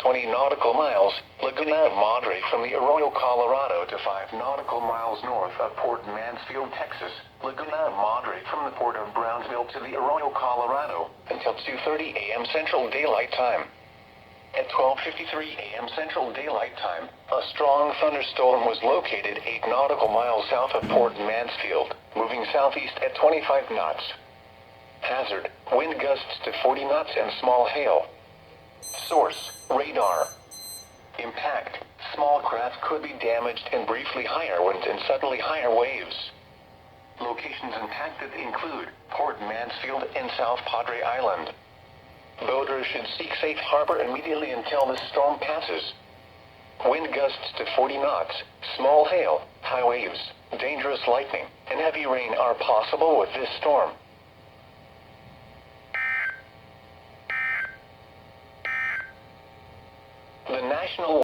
20 nautical miles, Laguna, Madre from the Arroyo, Colorado to 5 nautical miles north of Port Mansfield, Texas, Laguna, Madre from the port of Brownsville to the Arroyo, Colorado, until 2:30 a.m. Central Daylight Time. At 12:53 a.m. Central Daylight Time, a strong thunderstorm was located 8 nautical miles south of Port Mansfield, moving southeast at 25 knots. Hazard, wind gusts to 40 knots and small hail. Source, radar. Impact, small craft could be damaged and briefly higher winds and suddenly higher waves. Locations impacted include Port Mansfield and South Padre Island. Boaters should seek safe harbor immediately until the storm passes. Wind gusts to 40 knots, small hail, high waves, dangerous lightning, and heavy rain are possible with this storm. The National